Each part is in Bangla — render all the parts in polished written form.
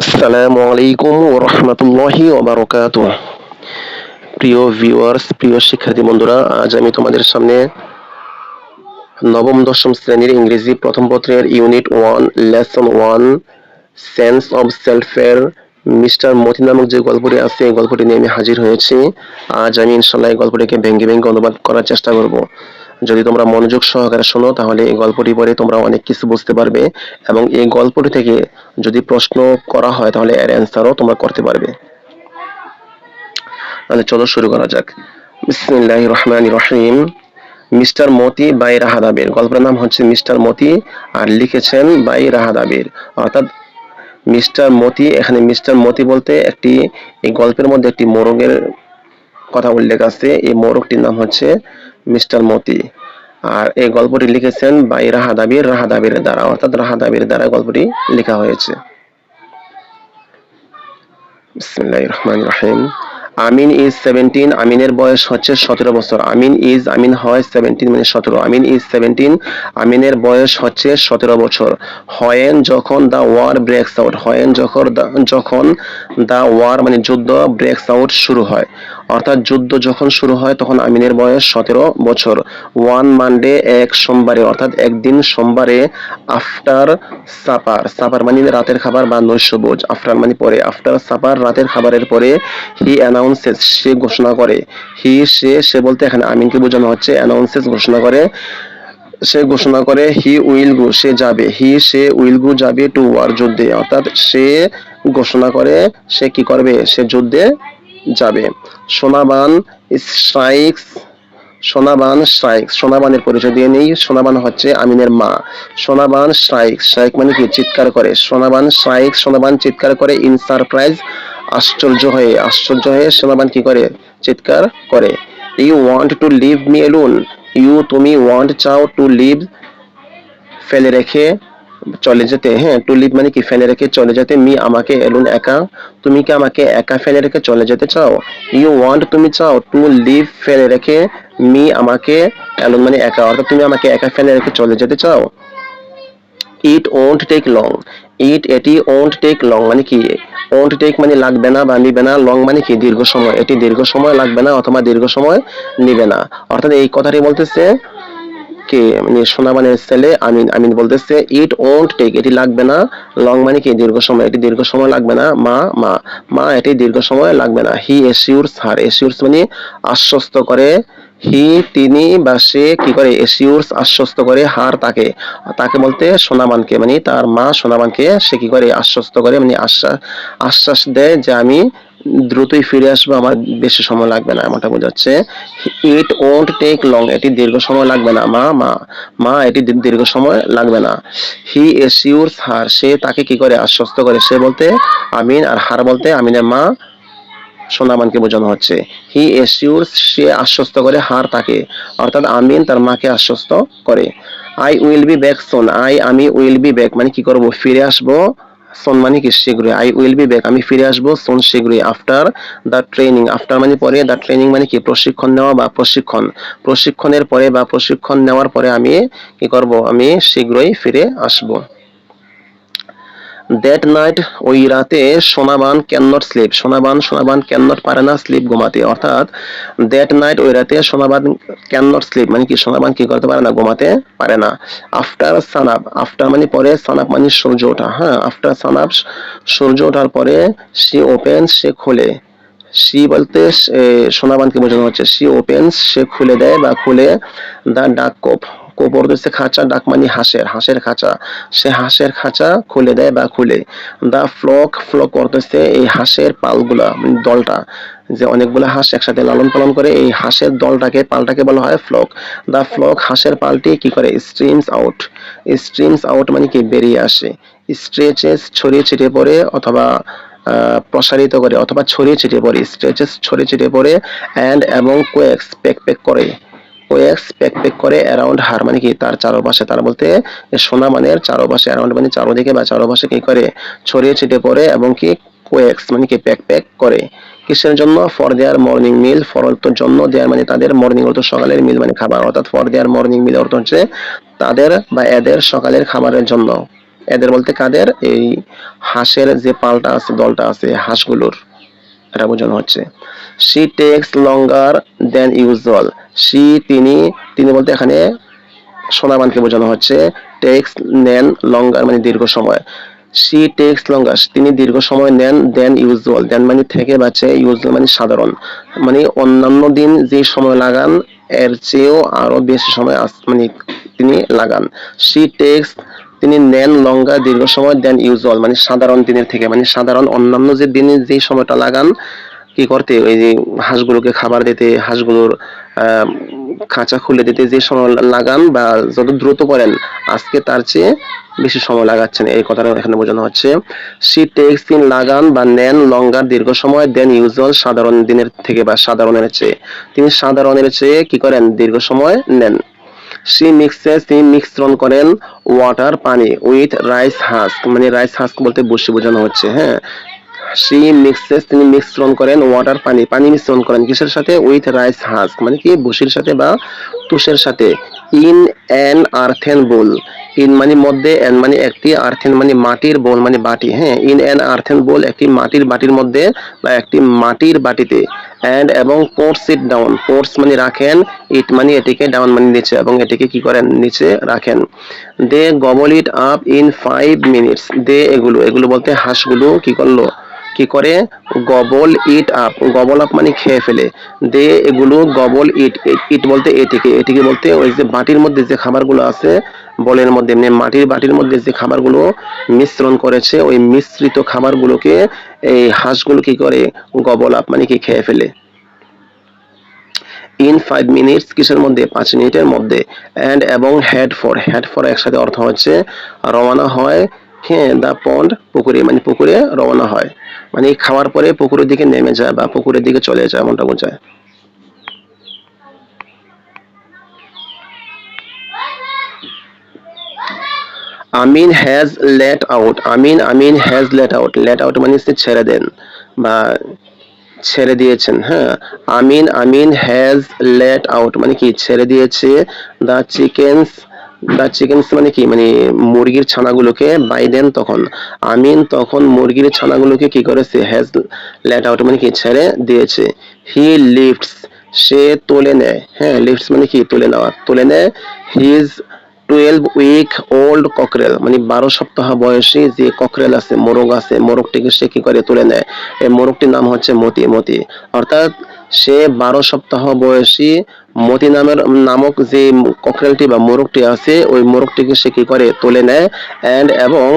আসসালামু আলাইকুম ওয়া রাহমাতুল্লাহি ওয়া বারাকাতুহু। প্রিয় ভিউয়ার্স, প্রিয় শিক্ষার্থী বন্ধুরা, আজ আমি তোমাদের সামনে নবম দশম শ্রেণীর ইংরেজি প্রথম পত্রের ইউনিট 1 লেসন 1 সেন্স অব সেলফের মিস্টার মতি নামক যে গল্পটি আছে এই গল্পটি নিয়ে আমি হাজির হয়েছি। আজ আমি ইনশাআল্লাহ এই গল্পটিকে ভেঙে ভেঙে অনুবাদ করার চেষ্টা করব। যদি তোমরা মনোযোগ সহকারে শোনো তাহলে এই গল্পটি পড়ে তোমরা অনেক কিছু বুঝতে পারবে এবং এই গল্পটি থেকে যদি প্রশ্ন করা হয় তাহলে এর অ্যান্সারও তোমরা করতে পারবে। তাহলে চলো শুরু করা যাক। বিসমিল্লাহির রহমানির রহিম। মিস্টার মতি বাই রাহাত আবির। গল্পের নাম হচ্ছে মিস্টার মতি আর লিখেছেন বাই রাহাত আবির। অর্থাৎ মিস্টার মতি, এখানে মিস্টার মতি বলতে এই গল্পের মধ্যে একটি মোরগের কথা উল্লেখ আছে। এই মোরগটির নাম হচ্ছে মিস্টার মতি। আর এই গল্পটি লিখেছেন বাই রাহাত আবির, রাহাত আবিরের দ্বারা, অর্থাৎ রাহাত আবিরের দ্বারা গল্পটি লেখা হয়েছে। বিসমিল্লাহির রহমানির রহিম। আমিন ইজ 17। আমিনের বয়স হচ্ছে 17 বছর। আমিন হয় 17 মানে 17। আমিন ইজ 17। আমিনের বয়স হচ্ছে 17 বছর। হোয়েন যখন the war breaks out. When যখন দ্য ওয়ার মানে যুদ্ধ ব্রেকস আউট শুরু হয়, অর্থাৎ যুদ্ধ যখন শুরু হয় তখন আমিনের বয়স 17 বছর। ওয়ান মানডে এক সোমবারে, অর্থাৎ একদিন সোমবারে, আফটার সাপার, সাপার মানে রাতের খাবার বা নৈশভোজ, আফটার মানে পরে, আফটার সাপার রাতের খাবারের পরে, হি অ্যানাউন্সেস সে ঘোষণা করে, সে বলতে এখানে আমিনকে বোঝানো হচ্ছে, অ্যানাউন্সেস ঘোষণা করে, সে ঘোষণা করে, হি উইল গো সে যাবে, সে উইল গো যাবে টু ওয়ার যুদ্ধে, অর্থাৎ সে ঘোষণা করে সে কি করবে, সে যুদ্ধে যাবে। সোনাবান স্ট্রাইকস। সোনাবানের পরিচয় দিয়ে নেই। সোনাবান হচ্ছে আমিনের মা। সোনাবান স্ট্রাইক মানে কি চিৎকার করে। সোনাবান চিৎকার করে ইন সারপ্রাইজ আশ্চর্য হয়ে সোনাবান কি করে, চিৎকার করে। You want to leave me alone. তুমি ওয়ান্ট চাও, টু লিভ ফেলে রেখে চলে যেতে, হ্যাঁ, টু লিভ মানে কি ফেলে রেখে চলে যেতে, মি আমাকে, এলুন একা, তুমি কি আমাকে একা ফেলে রেখে চলে যেতে চাও। ইউ ওয়ান্ট তুমি চাও, টু লিভ ফেলে রেখে, মি আমাকে, এলুন মানে একা, অর্থাৎ তুমি আমাকে একা ফেলে রেখে চলে যেতে চাও। It won't take long. এটি ওন্ট টেক লং মানে কি, ওন্ট টেক মানে লাগবে না বা নিবে না, লং মানে কি দীর্ঘ সময়, এটি দীর্ঘ সময় লাগবে না অথবা দীর্ঘ সময় নিবে না। অর্থাৎ এই কথাটি বলতেছে কে, মানে সোনাবানের ছেলে আমিন বলতেছে ইট ওন্ট টেক এটি লাগবে না, লং মানে কি দীর্ঘ সময়, এটি দীর্ঘ সময় লাগবে না, মা এটি দীর্ঘ সময় লাগবে না। হি এসিউরস হার। এসিউরস মানে আশ্বস্ত করে। তিনি বা সে কি করে, এসিউরস আশ্বস্ত করে, হার তাকে বলতে সোনাবানকে, মানে তার মা সোনাবানকে সে কি করে, আশ্বস্ত করে, মানে আশ্বাস দেয় যে আমি দ্রুতই ফিরে আসবো, আমার বেশি সময় লাগবে না, এমনটা বোঝাচ্ছে। ইট ওন্ট টেক লং এটি দীর্ঘ সময় লাগবে না, মা এটি দীর্ঘ সময় লাগবে না। হি এসিউরস হার সে তাকে কি করে, আশ্বস্ত করে। সে বলতে আমিন আর হার বলতে আমিনের মা সোনাবানকে বোঝানো হচ্ছে। হি এসিউরস সে আশ্বস্ত করে, হার তাকে, অর্থাৎ আমিন তার মাকে আশ্বস্ত করে। আই উইল বি ব্যাক সোন। আমি উইল বি ব্যাক মানে কি করব, ফিরে আসবো। সোন মানে কি শীঘ্রই। আই উইল বি ব্যাক আমি ফিরে আসবো, সোন শীঘ্রই। After the training. আফটার মানে পরে, দ্য ট্রেনিং মানে কি প্রশিক্ষণ নেওয়া বা প্রশিক্ষণের পরে বা প্রশিক্ষণ নেওয়ার পরে আমি কি করব, আমি শীঘ্রই ফিরে আসবো। দ্যাট নাইট ওই রাতে Sonaban can not slip. Sonaban can not পারে না স্লিপ ঘুমাতে, অর্থাৎ দ্যাট নাইট ওই রাতে সোনাবান ক্যান নট স্লিপ মানে কি সোনাবান কি করতে পারে না, ঘুমাতে পারে না। আফটার সানাপ। আফটার মানে পরে, সানাপ মানে সূর্য ওঠা, হ্যাঁ, আফটার সানাপ সূর্য ওঠার পরে, সি ওপেন্স সে খোলে। সি বলতে সোনাবানকে বোঝানো হচ্ছে। সি ওপেন্স সে খুলে দেয় বা খুলে, দা ডাক কোপ। কোপ অর্থ হচ্ছে খাঁচা, ডাক মানে হাঁসের খাঁচা, সে হাঁসের খাঁচা খুলে দেয় বা খুলে। দা ফ্লক অর্থ হচ্ছে এই হাঁসের পালগুলা, মানে দলটা, যে অনেকগুলো হাঁস একসাথে লালন পালন করে এই হাঁসের পালটাকে বলা হয় ফ্লক। দা ফ্লক হাঁসের পালটি কি করে, স্ট্রিমস আউট মানে কি বেরিয়ে আসে। স্ট্রেচেস ছড়িয়ে ছিটিয়ে পড়ে অথবা প্রসারিত করে অথবা ছড়িয়ে ছিটিয়ে পড়ে, স্ট্রেচেস ছড়িয়ে ছিটিয়ে পড়ে, অ্যান্ড এবং কোয়েক্স প্যাক করে অ্যারাউন্ড হার মানে কি তার চারপাশে, তার বলতে সোনাবানের চারপাশে, অ্যারাউন্ড মানে চারদিকে বা চারপাশে কি করে, ছড়িয়ে ছিটিয়ে পড়ে এবং কি কোয়েক্স মানে কি প্যাক করে। কিসের জন্য, for their morning mill. For অর্থ জন্য, দেয়ার মানে তাদের, মর্নিং অর্থ সকালের, মিল মানে খাবার, অর্থাৎ ফর দেয়ার মর্নিং মিল অর্থ হচ্ছে তাদের বা এদের সকালের খাবারের জন্য। এদের বলতে কাদের? এই হাঁসের যে পালটা আছে, দলটা আছে হাঁসগুলোর, এটা বোঝানো হচ্ছে। She takes longer than usual. She তিনি, তিনি বলতে এখানে সোনাবানকে বোঝানো হচ্ছে। টেক্স নেন, লঙ্গার মানে দীর্ঘ সময়। শি টেক্স লঙ্গার তিনি দীর্ঘ সময় নেন, দেন ইউজুয়াল, দেন মানে থেকে বাঁচে, ইউজুয়াল মানে সাধারণ, মানে অন্যান্য দিন যে সময় লাগান এর চেয়েও আরো বেশি সময় মানে তিনি লাগান। শি টেক্স তিনি নেন লঙ্গার দীর্ঘ সময়, দেন ইউজুয়াল মানে সাধারণ দিনের থেকে, মানে সাধারণ অন্যান্য যে দিনে যে সময়টা লাগান কি করতে, ওই যে হাঁসগুলোকে খাবার দিতে, হাঁসগুলোর আহ খাঁচা খুলে দিতে যে সময় লাগান বা যত দ্রুত করেন আজকে তার চেয়ে বেশি সময় লাগাচ্ছেন, এই কথাটা এখানে বোঝানো হচ্ছে। সি টেক্স তিনি লাগান বা নেন লঙ্গার দীর্ঘ সময়, দেন ইউজুয়াল সাধারণ দিনের থেকে বা সাধারণের চেয়ে, তিনি সাধারণের চেয়ে কি করেন দীর্ঘ সময় নেন। সি মিক্সেস তিনি মিশ্রণ করেন ওয়াটার পানি উইথ রাইস হাস্ক, মানে রাইস হাস্ক বলতে বসে বোঝানো হচ্ছে। হ্যাঁ, সি মিক্সেস তিনি মিশ্রণ করেন ওয়াটার পানি, পানি মিশ্রণ করেন কিসের সাথে? উইথ রাইস হাস্ক মানে কি ভুসির সাথে বা তুষের সাথে। In an earthen bowl, in মানে মধ্যে, এন মানে একটি, আর্থেন মানে মাটির, বোল মানে বাটি। হ্যাঁ, ইন অ্যান আর্থেন বোল একটি মাটির বাটির মধ্যে বা একটি মাটির বাটিতে। অ্যান্ড এবং পোর্স ইট ডাউন, পোর্স মানে রাখেন, ইট মানে এটিকে, ডাউন মানে নিচে, এবং এটিকে কি করেন নিচে রাখেন। দে গবল ইট আপ ইন 5 মিনিটস, দে এগুলো, এগুলো বলতে হাঁসগুলো কি করলো, কি করে? গবল ইট আপ, গবল আপ মানে খেয়ে ফেলে। দে এগুলো গবল ইট, ইট বলতে এটিকে, এটিকে বলতে ওই যে বাটির মধ্যে যে খাবারগুলো আছে, বলের মধ্যে মানে মাটির বাটির মধ্যে যে খাবারগুলো মিশ্রণ করেছে, ওই মিশ্রিত খাবারগুলোকে এই হাঁসগুলো কি করে? গবল আপ মানে কি খেয়ে ফেলে। ইন 5 মিনিটস কিসের মধ্যে? 5 মিনিটের মধ্যে। অ্যান্ড এবং হেড ফর, হেড ফর একসাথে অর্থ হচ্ছে রওনা হয়। হ্যাঁ, দ্য পন্ড পুকুরে, মানে পুকুরে রওনা হয়, মানে খাওয়ার পরে পুকুরের দিকে নেমে যায় বা পুকুরের দিকে চলে যায় এমনটা বোঝায়। Amin has let out, Amin has let out, let out মানে হচ্ছে ছেড়ে দেন বা ছেড়ে দিয়েছেন। হ্যাঁ, আমিন হ্যাজ লেট আউট মানে কি ছেড়ে দিয়েছে। দ্য চিকেন্স, দ্য চিকেন্স মানে কি, মানে মুরগির ছানাগুলোকে, বাই দেন তখন, আমিন তখন মুরগির ছানাগুলোকে কি করেছে? হ্যাজ লেট আউট মানে কি ছেড়ে দিয়েছে। হি লিফটস সে তুলে নেয়। হ্যাঁ, লিফটস মানে কি তুলে নেওয়া, তুলে নেয়। হিজ 12 উইক ওল্ড ককরেল মানে 12 সপ্তাহ বয়সী যে ককরেল আছে, মোরগ আছে, মোরগটিকে সে কি করে? তুলে নেয়। এই মোরগটির নাম হচ্ছে মতি, মতি। অর্থাৎ সে 12 সপ্তাহ বয়সী মতি নামের নামক যে ককরেলটি বা মোরগটি আছে, ওই মোরগটিকে সে কি করে? তুলে নেয়। অ্যান্ড এবং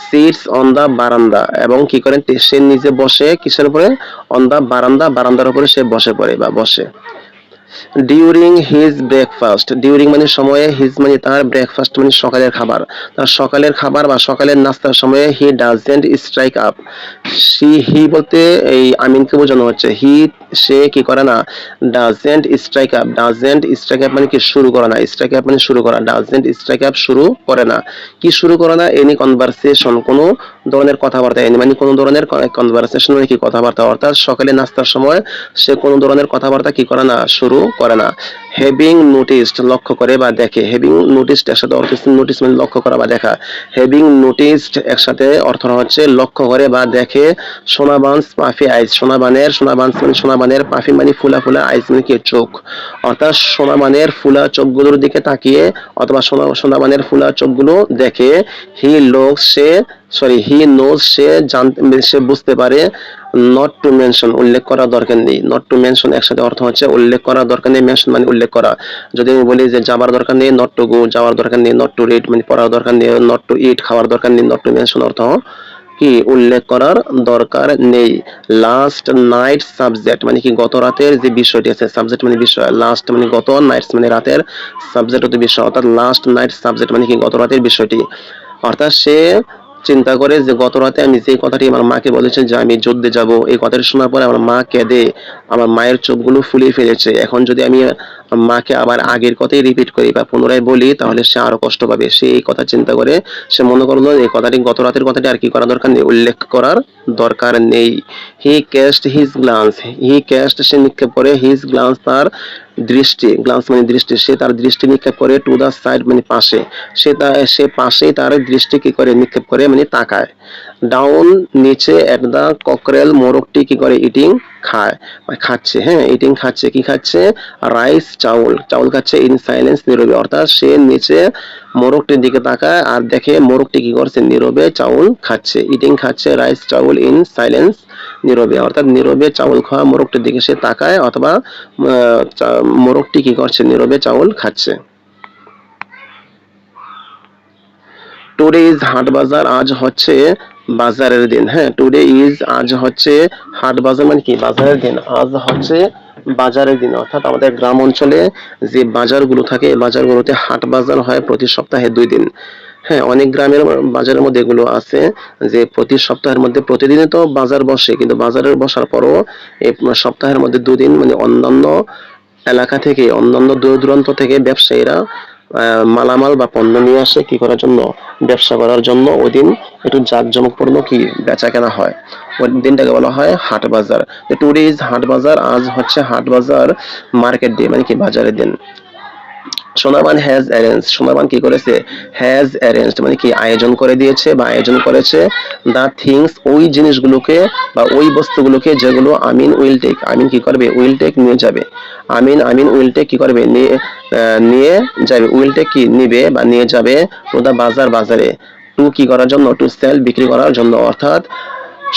সিটস অন দা বারান্দা, এবং কি করেন? সে নিজে বসে কিসের উপরে? অন দা বারান্দা, বারান্দার উপরে সে বসে পড়ে বা বসে। ডিউরিং হিজ ব্রেকফাস্ট, ডিউরিং মানে সময়ে, হিজ মানে তার, ব্রেকফাস্ট মানে সকালের খাবার, তার সকালের খাবার বা সকালের নাস্তার সময়ে হি ডাজেন্ট স্ট্রাইক আপ, হি বলতে এই আমিনকে বোঝানো হচ্ছে। হি সে কি করে না, doesn't strike up, doesn't strike up মানে কি শুরু করে না, স্ট্রাইক আপ মানে শুরু করা, ডাজেন্ট স্ট্রাইক আপ শুরু করে না, কি শুরু করে না? এনি কনভারসেশন কোনো ধরনের কথাবার্তা, এনি মানে কোনো ধরনের কনভারসেশন মানে কি কথাবার্তা, অর্থাৎ সকালে নাস্তার সময় সে কোনো ধরনের কথাবার্তা কি করে না, শুরু করে না। হ্যাভিং নোটিসড লক্ষ্য করে বা দেখে, হ্যাভিং নোটিসড একসাথে অর্থ, নোটিস মানে লক্ষ্য করা বা দেখা, হ্যাভিং নোটিসড একসাথে অর্থ হচ্ছে লক্ষ্য করে বা দেখে। সোনাবান্স পাফি আইস, সোনাবানের, সোনাবান্স মানে সোনাবানের, পাফি মানে ফুলা ফুলা, আইস মানে কি চোখ, অর্থাৎ সোনাবানের ফুলা চোখগুলোর দিকে তাকিয়ে অথবা সোনাবানের ফুলা চোখগুলো দেখে। হি লোকস সে, সরি হি নোজ সে জানতে, সে বুঝতে পারে। নট টু মেনশন উল্লেখ করা দরকার নেই, নট টু মেনশন একসাথে অর্থ হচ্ছে উল্লেখ করা দরকার নেই, মেনশন মানে উল্লেখ করা। যদি আমি বলি যে যাবার দরকার নেই, নট টু গো, যাওয়ার দরকার নেই, নট টু রিড মানে পড়ার দরকার নেই, নট টু ইট খাওয়ার দরকার নেই, নট টু মেনশন অর্থ কি উল্লেখ করার দরকার নেই। লাস্ট নাইট সাবজেক্ট মানে কি গত রাতের যে বিষয়টি আছে, সাবজেক্ট মানে বিষয়, লাস্ট মানে গত, নাইটস মানে রাতের, সাবজেক্ট হচ্ছে বিষয়, অর্থাৎ লাস্ট নাইট সাবজেক্ট মানে কি গত রাতের বিষয়টি। অর্থাৎ সে চিন্তা করে যে গত রাতে আমি যে কথাটি আমার মাকে বলেছি যে আমি যুদ্ধে যাব, এই কথাটি শোনার পরে আমার মা কেঁদে আমার মায়ের চোখগুলো ফুলিয়ে ফেলেছে, এখন যদি আমি মাকে আবার আগের কথাই রিপিট করি বা পুনরায় বলি তাহলে সে আরো কষ্ট পাবে, সে এই কথা চিন্তা করে সে মনে করলো এই কথাটি, গত রাতের কথাটি আর কি করা দরকার নেই, উল্লেখ করার দরকার নেই। হি ক্যাস্ট হিজ গ্লান্স, হি ক্যাস্ট সে নিক্ষেপ করে, হিজ গ্লান্স তার দৃষ্টি, গ্লান্স মানে দৃষ্টি, সে তার দৃষ্টি নিক্ষেপ করে টু দ্য সাইড মানে পাশে, সে পাশেই তার দৃষ্টি কি করে নিক্ষেপ করে মানে তাকায়। ডাউন নিচে এক দা ককরেল, মোরগটি কি করে ইটিং খায় মানে খাচ্ছে, হ্যাঁ ইটিং খাচ্ছে, কি খাচ্ছে রাইস চাউল, চাউল খাচ্ছে ইন সাইলেন্স নীরবে, অর্থাৎ সে নিচে মোরগটির দিকে তাকায় আর দেখে মোরগটি কি করছে নীরবে চাউল খাচ্ছে, ইটিং খাচ্ছে রাইস চাউল ইন সাইলেন্স নীরবে, অর্থাৎ নীরবে চাউল খাওয়া মোরগটির দিকে সে তাকায় অথবা মোরগটি কি করছে নীরবে চাউল খাচ্ছে। টুডে ইজ হাট বাজার, আজ হচ্ছে বাজারের দিন, হ্যাঁ টুডে ইজ আজ হচ্ছে হাট বাজার মানে কি বাজারের দিন, আজ হচ্ছে বাজারের দিন, অর্থাৎ আমাদের গ্রাম অঞ্চলে যে বাজারগুলো থাকে এই বাজারগুলোতে হাট বাজার হয় প্রতি সপ্তাহে 2 দিন। হ্যাঁ অনেক গ্রামের বাজারের মধ্যে এগুলো আছে যে প্রতি সপ্তাহের মধ্যে প্রতিদিনই তো বাজার বসে, কিন্তু বাজারের বসার পরও এই সপ্তাহের মধ্যে 2 দিন মানে অন্যান্য এলাকা থেকে, অন্যান্য দূর দূরান্ত থেকে ব্যবসায়ীরা মালামাল বা পণ্য নিয়ে আসে কি করার জন্য, ব্যবসা করার জন্য। ওই দিন একটু জাঁকজমকপূর্ণ কি বেচা কেনা হয়, ওই দিনটাকে বলা হয় হাট বাজার। টুডে ইজ হাট বাজার, আজ হচ্ছে হাট বাজার, মার্কেট ডে মানে কি বাজারের দিন। সোনাবান হ্যাজ অ্যারেঞ্জ, সোনাবান কি করেছে হ্যাজ অ্যারেঞ্জড মানে কি আয়োজন করে দিয়েছে বা আয়োজন করেছে দা থিংস ওই জিনিসগুলোকে বা ওই বস্তুগুলোকে যেগুলো আমিন উইল টেক, আমিন কি করবে উইল টেক নিয়ে যাবে, আমিন উইল টেক কি করবে নিয়ে যাবে, উইল টেক কি নিবে বা নিয়ে যাবে টু দা বাজার বাজারে, টু কি করার জন্য টু সেল বিক্রি করার জন্য, অর্থাৎ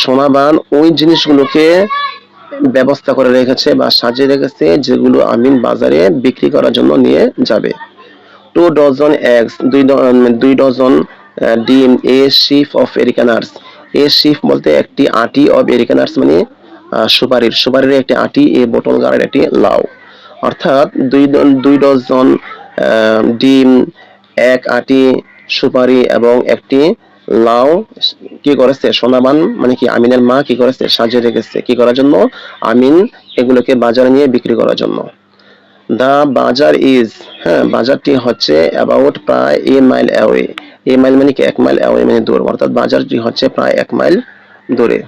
সোনাবান ওই জিনিসগুলোকে ব্যবস্থা করে রেখেছে বা সাজিয়ে রেখেছে যেগুলো আমিন বাজারে বিক্রি করার জন্য নিয়ে যাবে। 2 ডজন এগস, 2 ডজন ডিম, এ শিফ অফ এরিকানার্স, এ শিফ বলতে একটি আটি, অফ এরিকানার্স মানে সুপারির একটি আটি, এ বোতল গাড়ের একটি লাউ, অর্থাৎ 2 ডজন ডিম, এক আটি সুপারি এবং একটি লাউ কি করেছে সোনাবান মানে কি আমিনের মা কি করেছে সাজিয়ে রেখেছে কি করার জন্য, আমিন এগুলোকে বাজারে নিয়ে বিক্রি করার জন্য। দা বাজার ইজ, হ্যাঁ বাজারটি হচ্ছে অ্যাবাউট প্রায় এ মাইল অ্যাওয়ে, এ মাইল মানে কি 1 মাইল, অ্যাওয়ে মানে দূর, অর্থাৎ বাজারটি হচ্ছে প্রায় 1 মাইল দূরে।